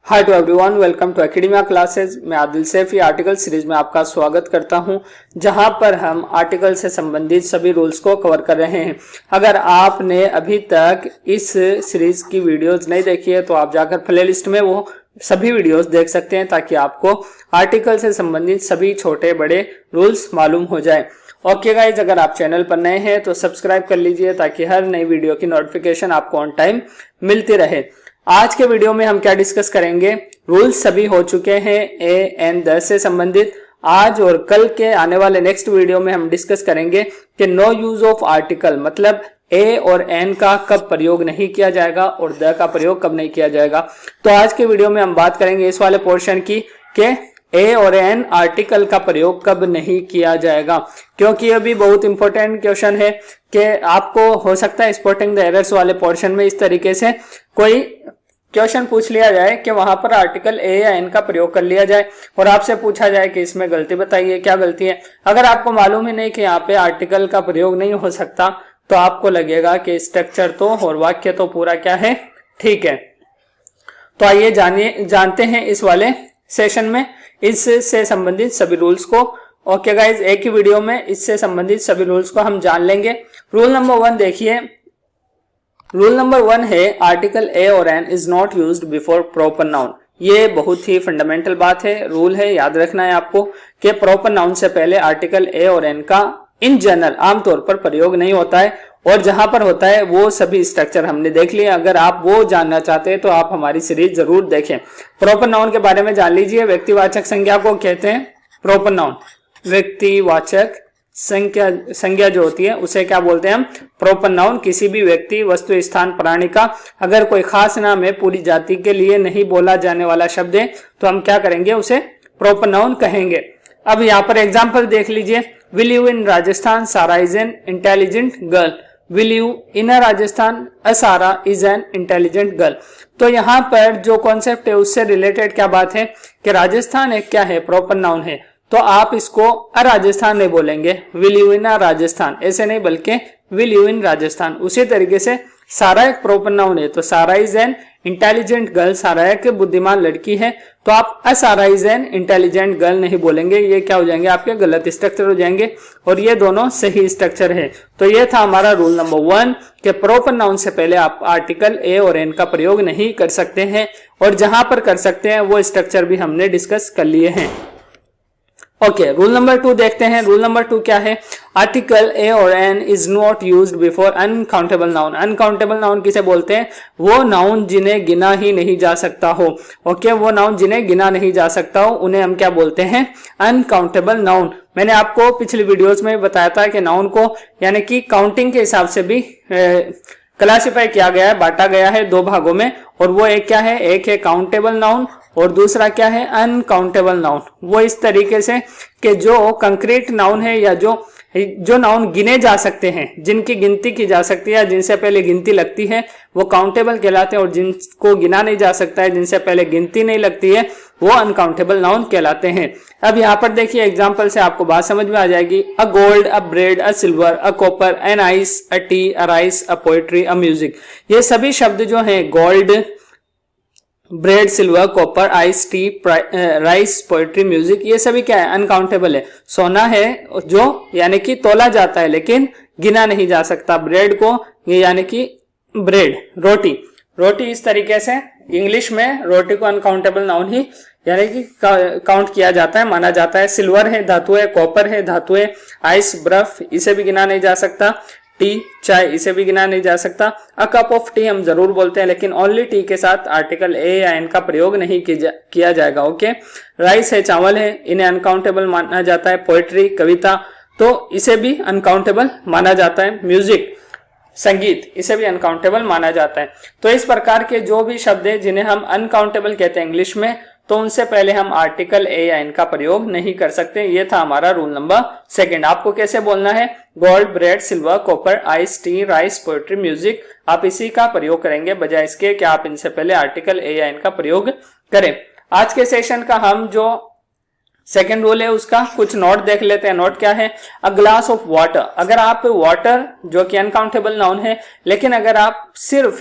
Hi to everyone, welcome to Academia classes. मैं Adil Saifi article series में आपका स्वागत करता हूं, जहां पर हम आर्टिकल से संबंधित सभी रूल्स को कवर कर रहे हैं। अगर आपने अभी तक इस सीरीज की वीडियोस नहीं देखी है तो आप जाकर प्लेलिस्ट में वो सभी वीडियोस देख सकते हैं, ताकि आपको आर्टिकल से संबंधित सभी छोटे बड़े रूल्स मालूम हो जाए। ओके गाइज, अगर आप चैनल पर नए हैं तो सब्सक्राइब कर लीजिए, ताकि हर नई वीडियो की नोटिफिकेशन आपको ऑन टाइम मिलती रहे। आज के वीडियो में हम क्या डिस्कस करेंगे, रूल्स सभी हो चुके हैं ए एन 10 से संबंधित। आज और कल के आने वाले नेक्स्ट वीडियो में हम डिस्कस करेंगे कि नो यूज ऑफ आर्टिकल, मतलब ए और एन का कब प्रयोग नहीं किया जाएगा और द का प्रयोग कब नहीं किया जाएगा। तो आज के वीडियो में हम बात करेंगे इस वाले पोर्शन की कि ए और एन आर्टिकल का प्रयोग कब नहीं किया जाएगा, क्योंकि ये भी बहुत इंपॉर्टेंट क्वेश्चन है कि आपको हो सकता है स्पॉटिंग द एरर्स वाले पोर्शन में इस तरीके से कोई क्वेश्चन पूछ लिया जाए कि वहां पर आर्टिकल ए या एन का प्रयोग कर लिया जाए और आपसे पूछा जाए कि इसमें गलती बताइए, क्या गलती है। अगर आपको मालूम ही नहीं कि यहाँ पे आर्टिकल का प्रयोग नहीं हो सकता, तो आपको लगेगा कि स्ट्रक्चर तो और वाक्य तो पूरा क्या है, ठीक है। तो आइए जानते हैं इस वाले सेशन में इससे संबंधित सभी रूल्स को। ओके गाइज, एक ही वीडियो में इससे संबंधित सभी रूल्स को हम जान लेंगे। रूल नंबर 1 देखिए। रूल नंबर 1 है आर्टिकल ए और an is not used before proper noun. ये बहुत ही फंडामेंटल बात है, रूल है, याद रखना है आपको कि प्रॉपर नाउन से पहले आर्टिकल ए और एन का इन जनरल आमतौर पर प्रयोग नहीं होता है, और जहां पर होता है वो सभी स्ट्रक्चर हमने देख लिए। अगर आप वो जानना चाहते हैं तो आप हमारी सीरीज जरूर देखें। प्रॉपर नाउन के बारे में जान लीजिए। व्यक्तिवाचक संज्ञा को कहते हैं प्रॉपर नाउन। व्यक्तिवाचक संज्ञा जो होती है उसे क्या बोलते हैं हम, प्रॉपर नाउन। किसी भी व्यक्ति, वस्तु, स्थान, प्राणी का अगर कोई खास नाम है, पूरी जाति के लिए नहीं बोला जाने वाला शब्द है, तो हम क्या करेंगे, उसे प्रॉपर नाउन कहेंगे। अब यहाँ पर एग्जाम्पल देख लीजिए। Will you in Rajasthan Sara is an intelligent girl. Will you in Rajasthan a Sara is an intelligent girl. तो यहाँ पर जो कॉन्सेप्ट है उससे रिलेटेड क्या बात है कि राजस्थान एक क्या है, प्रॉपर नाउन है। तो आप इसको अ राजस्थान नहीं बोलेंगे, विल यू इन राजस्थान ऐसे नहीं, बल्कि विल यू इन राजस्थान। उसी तरीके से सारा एक प्रॉपर नाउन है, तो सारा इज एन इंटेलिजेंट गर्ल, सारा एक बुद्धिमान लड़की है। तो आप अ Sara is an intelligent girl नहीं बोलेंगे, ये क्या हो जाएंगे, आपके गलत स्ट्रक्चर हो जाएंगे, और ये दोनों सही स्ट्रक्चर है। तो ये था हमारा रूल नंबर 1 कि प्रॉपर नाउन से पहले आप आर्टिकल ए और एन का प्रयोग नहीं कर सकते हैं, और जहां पर कर सकते हैं वो स्ट्रक्चर भी हमने डिस्कस कर लिए हैं। ओके, रूल नंबर 2 देखते हैं। रूल नंबर 2 क्या है, आर्टिकल ए और an is not used before uncountable noun. Uncountable noun किसे बोलते हैं, वो नाउन जिन्हें गिना ही नहीं जा सकता हो। ओके, वो नाउन जिन्हें गिना नहीं जा सकता हो उन्हें हम क्या बोलते हैं, अनकाउंटेबल नाउन। मैंने आपको पिछली वीडियोस में बताया था कि नाउन को यानी कि काउंटिंग के हिसाब से भी क्लासिफाई किया गया है, बांटा गया है 2 भागों में, और वो एक क्या है, एक है काउंटेबल नाउन और दूसरा क्या है, अनकाउंटेबल नाउन। वो इस तरीके से कि जो कंक्रीट नाउन है या जो नाउन गिने जा सकते हैं, जिनकी गिनती की जा सकती है, जिनसे पहले गिनती लगती है, वो काउंटेबल कहलाते हैं, और जिनको गिना नहीं जा सकता है, जिनसे पहले गिनती नहीं लगती है, वो अनकाउंटेबल नाउन कहलाते हैं। अब यहाँ पर देखिए एग्जाम्पल से आपको बात समझ में आ जाएगी। A gold, a bread, a silver, a copper, an ice, a T, a rice, a poetry, a music. ये सभी शब्द जो है, gold, bread, silver, copper, ice, T, rice, poetry, music, ये सभी क्या है, अनकाउंटेबल है। सोना है जो यानी कि तोला जाता है लेकिन गिना नहीं जा सकता। ब्रेड को ये यानी कि ब्रेड, रोटी इस तरीके से इंग्लिश में रोटी को अनकाउंटेबल नाउन ही यानी कि काउंट किया जाता है, माना जाता है। सिल्वर है, धातु है, कॉपर है, धातु है, आइस, बर्फ, इसे भी गिना नहीं जा सकता। टी, चाय, इसे भी गिना नहीं जा सकता। अ कप ऑफ टी हम जरूर बोलते हैं, लेकिन ओनली टी के साथ आर्टिकल ए या एन का प्रयोग नहीं किया जाएगा। ओके, राइस है, चावल है, इन्हें अनकाउंटेबल माना जाता है। पोएट्री, कविता, तो इसे भी अनकाउंटेबल माना जाता है। म्यूजिक, संगीत, इसे भी अनकाउंटेबल माना जाता है। तो इस प्रकार के जो भी शब्द है जिन्हें हम अनकाउंटेबल कहते हैं इंग्लिश में, तो उनसे पहले हम आर्टिकल ए या एन का प्रयोग नहीं कर सकते। ये था हमारा रूल नंबर 2। आपको कैसे बोलना है, gold, bread, silver, copper, ice, T, rice, poetry, music, आप इसी का प्रयोग करेंगे, बजाय इसके कि आप इनसे पहले आर्टिकल ए या एन का प्रयोग करें। आज के सेशन का हम जो सेकेंड रूल है उसका कुछ नोट देख लेते हैं। नोट क्या है, अ ग्लास ऑफ वाटर। अगर आप वाटर जो कि अनकाउंटेबल नाउन है, लेकिन अगर आप सिर्फ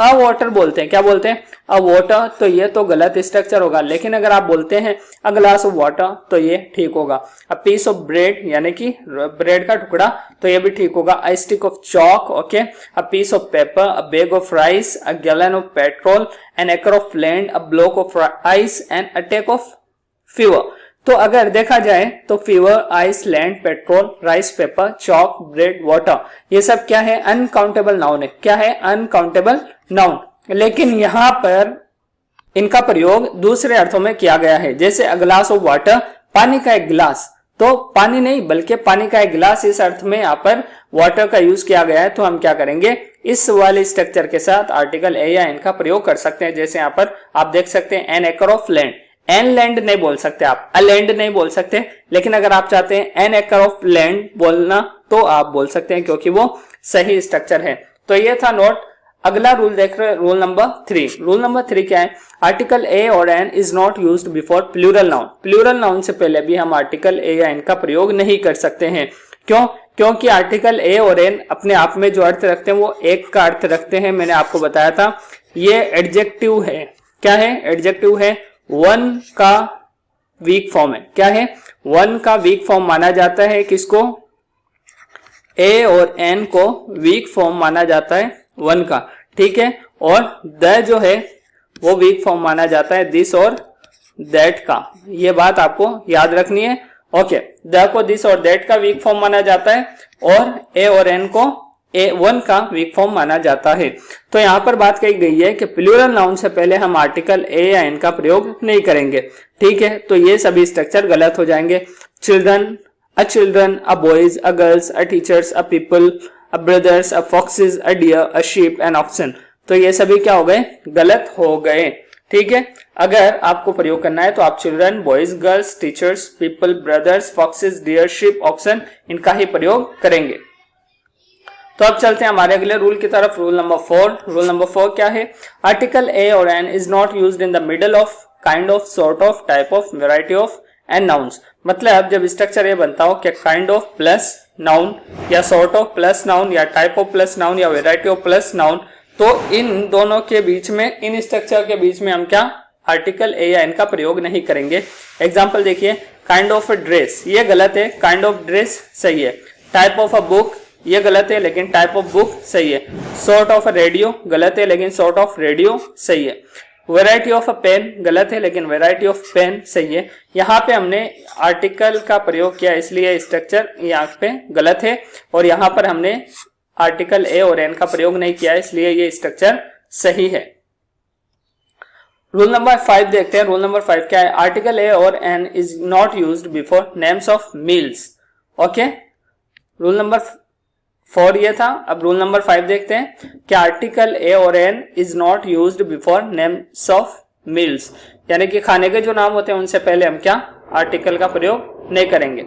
अ वाटर बोलते हैं, क्या बोलते हैं, अ वाटर, तो ये तो गलत स्ट्रक्चर होगा। लेकिन अगर आप बोलते हैं अ ग्लास ऑफ वाटर तो ये ठीक होगा। अ पीस ऑफ ब्रेड यानी कि ब्रेड का टुकड़ा, तो ये भी ठीक होगा। A stick of chalk, okay. A piece of paper, a bag of rice, a gallon of petrol, an acre of land, a block of ice, and attack of fever. तो अगर देखा जाए तो fever, ice, land, petrol, rice, paper, chalk, bread, water, ये सब क्या है, uncountable noun है। क्या है, अनकाउंटेबल नाउन। लेकिन यहां पर इनका प्रयोग दूसरे अर्थों में किया गया है। जैसे अ ग्लास ऑफ वाटर, पानी का एक गिलास, तो पानी नहीं बल्कि पानी का एक गिलास, इस अर्थ में यहाँ पर वाटर का यूज किया गया है। तो हम क्या करेंगे, इस वाले स्ट्रक्चर के साथ आर्टिकल ए या एन का प्रयोग कर सकते हैं। जैसे यहाँ पर आप देख सकते हैं N acre of land, N land नहीं बोल सकते आप, अ लैंड नहीं बोल सकते, लेकिन अगर आप चाहते हैं एन एकड़ ऑफ लैंड बोलना तो आप बोल सकते हैं, क्योंकि वो सही स्ट्रक्चर है। तो ये था नोट। अगला रूल देख रहे हैं, रूल नंबर 3। रूल नंबर 3 क्या है, आर्टिकल ए और an is not used before plural noun. Plural noun से पहले भी हम आर्टिकल ए या एन का प्रयोग नहीं कर सकते हैं। क्यों, क्योंकि आर्टिकल ए और एन अपने आप में जो अर्थ रखते हैं वो एक का अर्थ रखते हैं। मैंने आपको बताया था ये एडजेक्टिव है। क्या है, एडजेक्टिव है, वन का वीक फॉर्म है। क्या है, वन का वीक फॉर्म माना जाता है किसको, ए और एन को वीक फॉर्म माना जाता है वन का, ठीक है। और द जो है वो वीक फॉर्म माना जाता है दिस और दैट का। ये बात आपको याद रखनी है, ओके। द को दिस और दैट का वीक फॉर्म माना जाता है और ए और एन को ए वन का वीक फॉर्म माना जाता है। तो यहां पर बात कही गई है कि प्लूरल नाउन से पहले हम आर्टिकल ए या एन का प्रयोग नहीं करेंगे, ठीक है। तो ये सभी स्ट्रक्चर गलत हो जाएंगे। Children, a children, a boys, a girls, a teachers, a people, a brothers, a foxes, a deer, a sheep, an oxen, तो ये सभी क्या हो गए, गलत हो गए, ठीक है। अगर आपको प्रयोग करना है तो आप children, boys, girls, teachers, people, brothers, foxes, deer, sheep, oxen, इनका ही प्रयोग करेंगे। तो अब चलते हैं हमारे अगले रूल की तरफ, रूल नंबर 4। रूल नंबर 4 क्या है, आर्टिकल ए और an is not used in the middle of, kind of, sort of, type of, variety of and nouns. मतलब जब स्ट्रक्चर ये बनता हो कि काइंड ऑफ प्लस नाउन, या सॉर्ट ऑफ प्लस नाउन, या टाइप ऑफ प्लस नाउन, या variety of plus noun, तो इन दोनों के बीच में, इन स्ट्रक्चर के बीच में हम क्या, आर्टिकल ए या एन का प्रयोग नहीं करेंगे। एग्जाम्पल देखिए, काइंड ऑफ ड्रेस, ये गलत है, काइंड ऑफ ड्रेस सही है। टाइप ऑफ अ बुक, ये गलत है लेकिन टाइप ऑफ बुक सही है। सॉर्ट ऑफ रेडियो गलत है लेकिन सॉर्ट ऑफ रेडियो सही है। वेराइटी ऑफ अ पेन गलत है लेकिन वेराइटी ऑफ पेन सही है। यहाँ पे हमने आर्टिकल का प्रयोग किया इसलिए स्ट्रक्चर यहाँ पे गलत है, और यहाँ पर हमने आर्टिकल ए और एन का प्रयोग नहीं किया इसलिए ये स्ट्रक्चर सही है। रूल नंबर 5 देखते हैं। रूल नंबर 5 क्या है, आर्टिकल ए और an is not used before names of meals, okay. Rule number 4 ये था। अब रूल नंबर 5 देखते हैं कि आर्टिकल ए और an is not used before names of meals, यानी कि खाने के जो नाम होते हैं उनसे पहले हम क्या, आर्टिकल का प्रयोग नहीं करेंगे।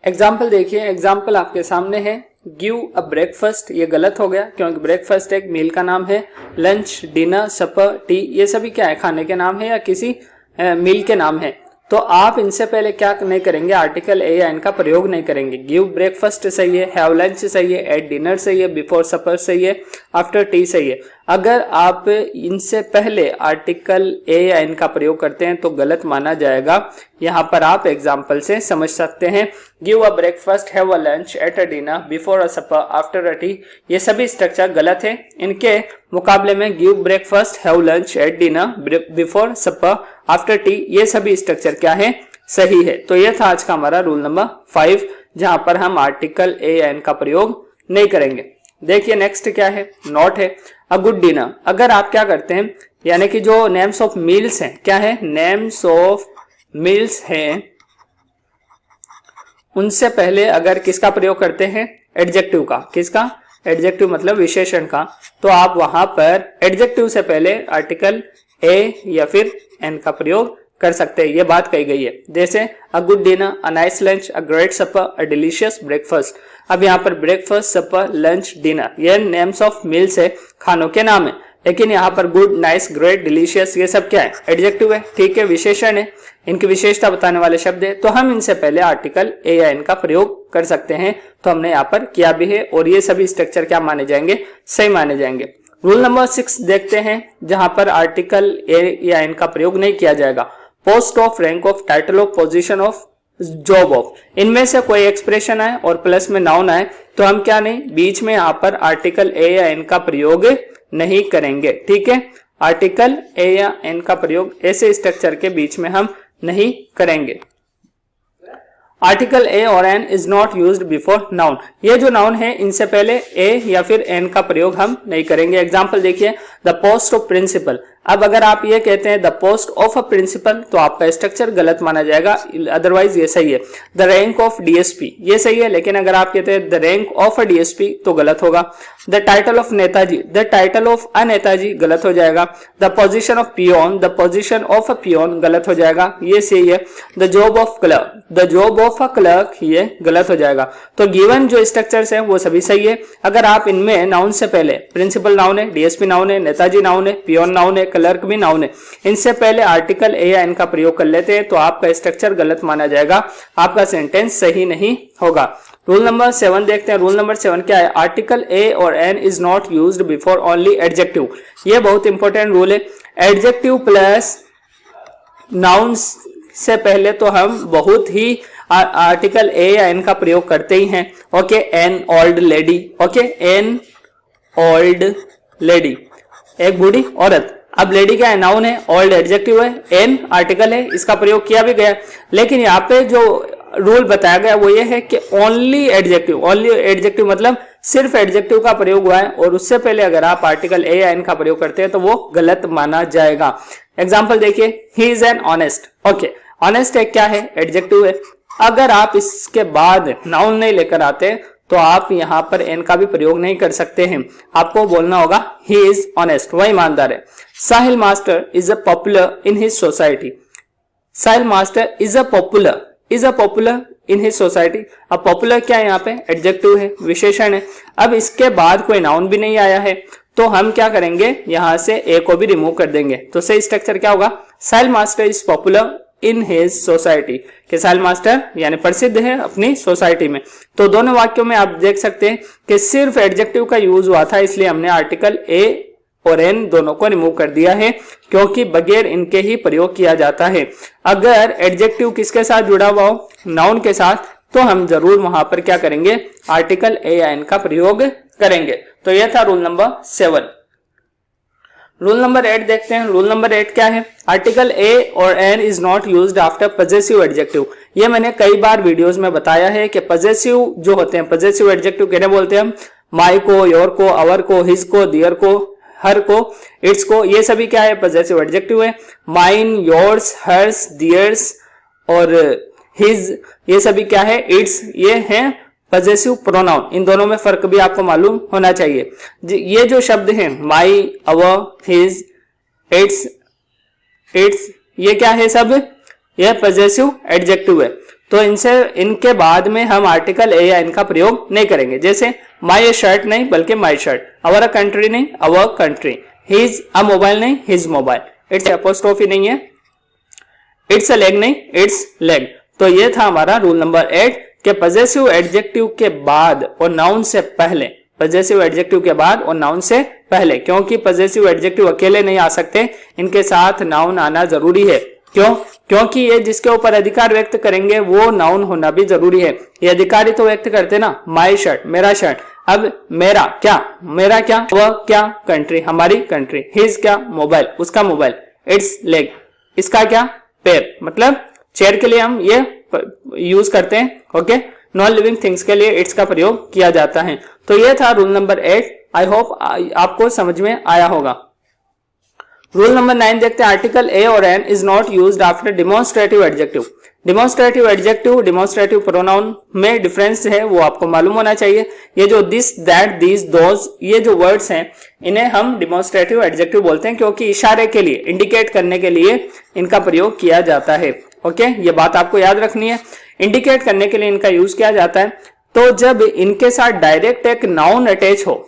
एग्जाम्पल देखिए, एग्जाम्पल आपके सामने है, गिव अ ब्रेकफास्ट, ये गलत हो गया क्योंकि ब्रेकफास्ट एक मील का नाम है। लंच, डिनर, सपर, टी, ये सभी क्या है, खाने के नाम है या किसी मील के नाम है। तो आप इनसे पहले क्या नहीं करेंगे, आर्टिकल ए या एन का प्रयोग नहीं करेंगे। गिव ब्रेकफास्ट सही है, हैव लंच सही है, एट डिनर सही है, बिफोर सपर सही है, आफ्टर टी सही है। अगर आप इनसे पहले आर्टिकल ए या एन का प्रयोग करते हैं तो गलत माना जाएगा। यहाँ पर आप एग्जाम्पल से समझ सकते हैं। Give a breakfast, have a lunch, at a dinner, before a supper, after a tea, ये सभी स्ट्रक्चर गलत है। इनके मुकाबले में give breakfast, have lunch, at dinner, before supper, after tea, ये सभी स्ट्रक्चर क्या है, सही है। तो ये था आज का हमारा रूल नंबर 5, जहां पर हम आर्टिकल ए या एन का प्रयोग नहीं करेंगे। देखिए नेक्स्ट क्या है, नॉट है। अ गुड डिनर, अगर आप क्या करते हैं, यानी कि जो नेम्स ऑफ मील्स हैं, क्या है, नेम्स ऑफ मील्स हैं, उनसे पहले अगर किसका प्रयोग करते हैं, एडजेक्टिव का। किसका, एडजेक्टिव मतलब विशेषण का। तो आप वहां पर एडजेक्टिव से पहले आर्टिकल ए या फिर एन का प्रयोग कर सकते हैं, ये बात कही गई है। जैसे a good dinner, a nice lunch, a great supper, a delicious breakfast. अब यहाँ पर ब्रेकफास्ट, सपर, लंच, डिनर, ये नेम्स ऑफ मील्स है, खानों के नाम है। लेकिन यहाँ पर गुड, नाइस, ग्रेट, डिलीशियस, ये सब क्या है, एडजेक्टिव है, ठीक है, विशेषण है, इनकी विशेषता बताने वाले शब्द है। तो हम इनसे पहले आर्टिकल ए या एन का प्रयोग कर सकते हैं। तो हमने यहाँ पर किया भी है, और ये सभी स्ट्रक्चर क्या माने जाएंगे, सही माने जाएंगे। रूल नंबर 6 देखते हैं, जहां पर आर्टिकल ए या एन का प्रयोग नहीं किया जाएगा। Post of, rank of, title of, position of, job of, इनमें से कोई एक्सप्रेशन आए और प्लस में नाउन आए तो हम क्या नहीं, बीच में यहां पर आर्टिकल ए या एन का प्रयोग नहीं करेंगे। ठीक है, आर्टिकल ए या एन का प्रयोग ऐसे स्ट्रक्चर के बीच में हम नहीं करेंगे। आर्टिकल ए और an is not used before noun, ये जो नाउन है इनसे पहले ए या फिर एन का प्रयोग हम नहीं करेंगे। एग्जाम्पल देखिए, द पोस्ट ऑफ प्रिंसिपल। अब अगर आप ये कहते हैं the post of a principal तो आपका स्ट्रक्चर गलत माना जाएगा, अदरवाइज ये सही है। द रैंक ऑफ डीएसपी, ये सही है, लेकिन अगर आप कहते हैं the rank of a DSP तो गलत होगा। The title of Netaji, the title of a Netaji गलत हो जाएगा। The position of peon, the position of a peon गलत हो जाएगा, ये सही है। The job of clerk, the job of a clerk, ये गलत हो जाएगा। तो गिवन जो स्ट्रक्चर्स हैं वो सभी सही है। अगर आप इनमें नाउन से पहले प्रिंसिपल नाउन है, डीएसपी नाउन है, नेताजी नाउन है, पियोन नाउन है, क्लर्क भी नाउन है, इनसे पहले आर्टिकल ए या एन का प्रयोग कर लेते हैं तो आपका स्ट्रक्चर गलत माना जाएगा, आपका सेंटेंस सही नहीं होगा। रूल नंबर 7 देखते हैं। रूल नंबर 7 क्या है? आर्टिकल ए और an is not used before only adjective. ये बहुत इंपॉर्टेंट रूल है। एडजेक्टिव प्लस नाउन से पहले तो हम बहुत ही आर्टिकल ए या एन का प्रयोग करते ही हैं। Okay, an old lady, okay, an old lady, एक बूढ़ी औरत। अब लेडी क्या है? नाउन है, ओल्ड एडजेक्टिव है, एन आर्टिकल है, इसका प्रयोग किया भी गया। लेकिन यहाँ पे जो रूल बताया गया वो ये है कि ओनली एडजेक्टिव मतलब सिर्फ एडजेक्टिव का प्रयोग हुआ है और उससे पहले अगर आप आर्टिकल ए या एन का प्रयोग करते हैं तो वो गलत माना जाएगा। एग्जाम्पल देखिए, he is an honest. Okay, honest एक क्या है? एडजेक्टिव है। अगर आप इसके बाद नाउन नहीं लेकर आते तो आप यहां पर एन का भी प्रयोग नहीं कर सकते हैं, आपको बोलना होगा ही इज ऑनेस्ट, वह ईमानदार है। Sahil master is a popular in his society. Sahil master is a popular in his society. अब पॉपुलर क्या है? यहाँ पे एडजेक्टिव है, विशेषण है। अब इसके बाद कोई नाउन भी नहीं आया है तो हम क्या करेंगे, यहां से ए को भी रिमूव कर देंगे। तो सही स्ट्रक्चर क्या होगा? Sahil master is popular in his society, कि साहिल मास्टर यानी प्रसिद्ध है अपनी सोसाइटी में। तो दोनों वाक्यों में आप देख सकते हैं कि सिर्फ एडजेक्टिव का यूज हुआ था, इसलिए हमने आर्टिकल ए और एन दोनों को रिमूव कर दिया है, क्योंकि बगैर इनके ही प्रयोग किया जाता है। अगर एडजेक्टिव किसके साथ जुड़ा हुआ हो? नाउन के साथ, तो हम जरूर वहां पर क्या करेंगे? आर्टिकल ए या एन का प्रयोग करेंगे। तो यह था रूल नंबर 7। रूल नंबर 8 देखते हैं। रूल नंबर 8 क्या है? आर्टिकल ए और an is not used after possessive adjective. ये मैंने कई बार वीडियोस में बताया है कि पजेसिव जो होते हैं, पजेसिव एडजेक्टिव कहने बोलते हैं हम माई को, योर को, अवर को, हिज को, दियर को, हर को, इट्स को, ये सभी क्या है? पजेसिव एडजेक्टिव है। माइन, योर्स, हर्स, दियर्स और हिज, ये सभी क्या है? इट्स, ये है पजेसिव प्रोनाउन। इन दोनों में फर्क भी आपको मालूम होना चाहिए। ये जो शब्द हैं माई, अवर, हिज, इट्स, ये क्या है? सब ये पजेसिव एडजेक्टिव है। तो इनके बाद में हम आर्टिकल ए या एन का प्रयोग नहीं करेंगे। जैसे माई शर्ट नहीं बल्कि माई शर्ट, अवर कंट्री नहीं our country, his a mobile नहीं हिज मोबाइल, इट्स अपोस्ट्रोफी नहीं है, इट्स अ लेग नहीं इट्स लेग। तो ये था हमारा रूल नंबर 8 कि पजेसिव एडजेक्टिव के बाद और नाउन से पहले, पजेसिव एडजेक्टिव के बाद और नाउन से पहले, क्योंकि पजेसिव एडजेक्टिव अकेले नहीं आ सकते, इनके साथ नाउन आना जरूरी है। क्यों? क्योंकि ये जिसके ऊपर अधिकार व्यक्त करेंगे वो नाउन होना भी जरूरी है। ये अधिकारी तो व्यक्त करते ना, माई शर्ट, मेरा शर्ट। अब मेरा क्या? वह क्या? कंट्री, हमारी कंट्री। हिज क्या? मोबाइल, उसका मोबाइल। इट्स लेग, इसका क्या? पैर। मतलब चेयर के लिए हम ये यूज करते हैं। ओके, नॉन लिविंग थिंग्स के लिए इट्स का प्रयोग किया जाता है। तो ये था रूल नंबर 8। आई होप आपको समझ में आया होगा। रूल नंबर 9 देखते हैं। आर्टिकल ए और an is not used after demonstrative adjective. Demonstrative adjective, demonstrative pronoun में डिफरेंस है वो आपको मालूम होना चाहिए। ये जो दिस, दैट, दीज, दोज, ये जो वर्ड्स हैं इन्हें हम डिमॉन्स्ट्रेटिव एडजेक्टिव बोलते हैं, क्योंकि इशारे के लिए, इंडिकेट करने के लिए इनका प्रयोग किया जाता है। ओके, ये बात आपको याद रखनी है। इंडिकेट करने के लिए इनका यूज किया जाता है। तो जब इनके साथ डायरेक्ट एक नाउन अटैच हो,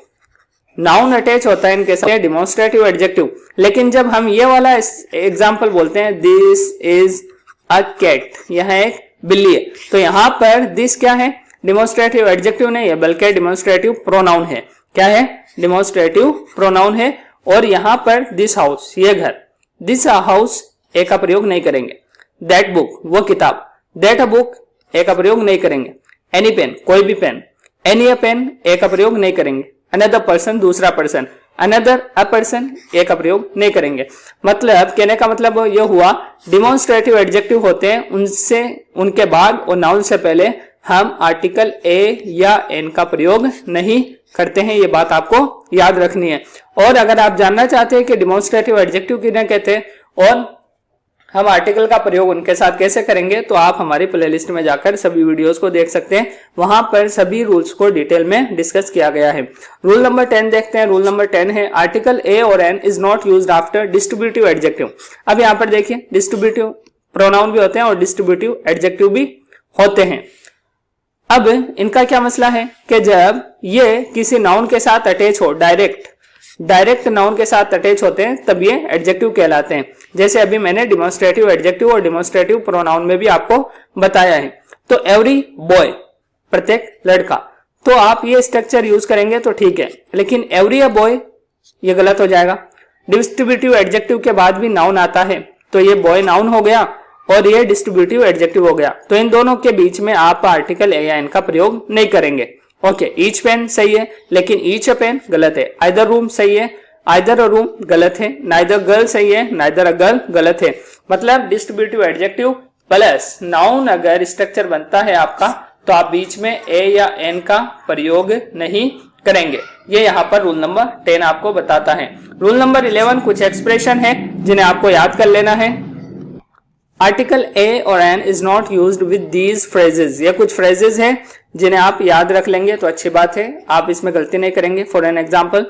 नाउन अटैच होता है इनके साथ डिमॉन्स्ट्रेटिव एडजेक्टिव। लेकिन जब हम ये वाला एग्जांपल बोलते हैं, दिस इज अ कैट, यह एक बिल्ली है, तो यहां पर दिस क्या है? डिमॉन्स्ट्रेटिव एडजेक्टिव नहीं है बल्कि डिमॉन्स्ट्रेटिव प्रोनाउन है। क्या है, डिमॉन्स्ट्रेटिव प्रोनाउन है। और यहाँ पर दिस हाउस, ये घर, दिस हाउस ए का प्रयोग नहीं करेंगे। दैट बुक, वो किताब, दैट अ बुक ए का प्रयोग नहीं करेंगे। एनी पेन, कोई भी पेन, एनी अ पेन ए का प्रयोग नहीं करेंगे। अनदर पर्सन, दूसरा पर्सन, अनदर अ पर्सन ए का प्रयोग नहीं करेंगे। मतलब कहने का मतलब ये हुआ, डिमॉन्स्ट्रेटिव एडजेक्टिव होते हैं, उनसे उनके बाद और नाउन से पहले हम आर्टिकल ए या एन का प्रयोग नहीं करते हैं। ये बात आपको याद रखनी है। और अगर आप जानना चाहते हैं कि डिमॉन्स्ट्रेटिव एडजेक्टिव किन्हें कहते हैं और हम आर्टिकल का प्रयोग उनके साथ कैसे करेंगे, तो आप हमारी प्लेलिस्ट में जाकर सभी वीडियोस को देख सकते हैं। वहां पर सभी रूल्स को डिटेल में डिस्कस किया गया है। रूल नंबर 10 देखते हैं। रूल नंबर 10 है, आर्टिकल ए और an is not used after distributive adjective. अब यहाँ पर देखिए, डिस्ट्रीब्यूटिव प्रोनाउन भी होते हैं और डिस्ट्रीब्यूटिव एडजेक्टिव भी होते हैं। अब इनका क्या मसला है कि जब ये किसी नाउन के साथ अटैच हो, डायरेक्ट नाउन के साथ अटैच होते हैं, तब ये एडजेक्टिव कहलाते हैं। जैसे अभी मैंने डिमॉन्स्ट्रेटिव एडजेक्टिव और डिमॉन्स्ट्रेटिव प्रोनाउन में भी आपको बताया है। तो एवरी बॉय, प्रत्येक लड़का, तो आप ये स्ट्रक्चर यूज करेंगे तो ठीक है, लेकिन एवरी अ बॉय ये गलत हो जाएगा। डिस्ट्रीब्यूटिव एडजेक्टिव के बाद भी नाउन आता है, तो ये बॉय नाउन हो गया और ये डिस्ट्रीब्यूटिव एडजेक्टिव हो गया। तो इन दोनों के बीच में आप आर्टिकल ए या एन का प्रयोग नहीं करेंगे। ओके, ईच पेन सही है, लेकिन ईच अ पेन गलत है। आइदर रूम सही है, आइदर अ रूम गलत है। नाइदर गर्ल सही है, नाइदर अ गर्ल गलत है। मतलब डिस्ट्रीब्यूटिव एडजेक्टिव प्लस नाउन अगर स्ट्रक्चर बनता है आपका, तो आप बीच में ए या एन का प्रयोग नहीं करेंगे। ये यहाँ पर रूल नंबर 10 आपको बताता है। रूल नंबर 11 कुछ एक्सप्रेशन है जिन्हें आपको याद कर लेना है। आर्टिकल ए और an is not used with these phrases. ये कुछ फ्रेजेस हैं जिन्हें आप याद रख लेंगे तो अच्छी बात है, आप इसमें गलती नहीं करेंगे। For an example,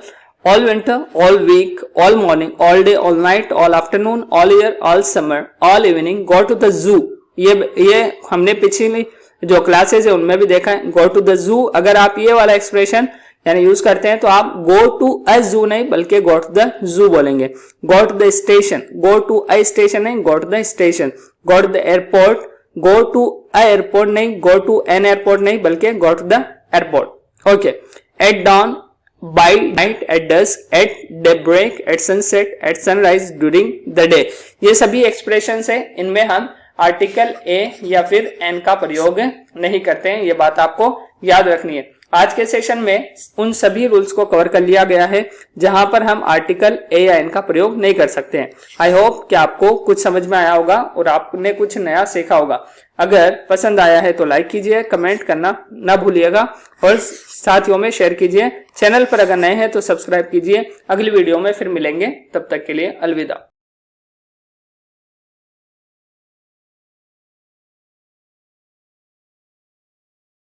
all winter, all week, all morning, all day, all night, all afternoon, all year, all summer, all evening, go to the zoo. ये हमने पिछली जो क्लासेस है उनमें भी देखा है। गो टू द जू, अगर आप ये वाला एक्सप्रेशन यानी यूज करते हैं तो आप गो टू अ जू नहीं बल्कि गो टू द जू बोलेंगे। Go to the station, go to a station नहीं, go to the station. Go to the airport, go to a airport नहीं, गो टू एन एयरपोर्ट नहीं बल्कि go to the airport. Okay, at dawn, by night, at dusk, at daybreak, at sunset, at sunrise, during the day. ये सभी expressions है, इनमें हम article a या फिर एन का प्रयोग नहीं करते हैं। ये बात आपको याद रखनी है। आज के सेशन में उन सभी रूल्स को कवर कर लिया गया है जहां पर हम आर्टिकल ए या एन का प्रयोग नहीं कर सकते हैं। आई होप कि आपको कुछ समझ में आया होगा और आपने कुछ नया सीखा होगा। अगर पसंद आया है तो लाइक कीजिए, कमेंट करना ना भूलिएगा और साथियों में शेयर कीजिए। चैनल पर अगर नए हैं तो सब्सक्राइब कीजिए। अगली वीडियो में फिर मिलेंगे, तब तक के लिए अलविदा।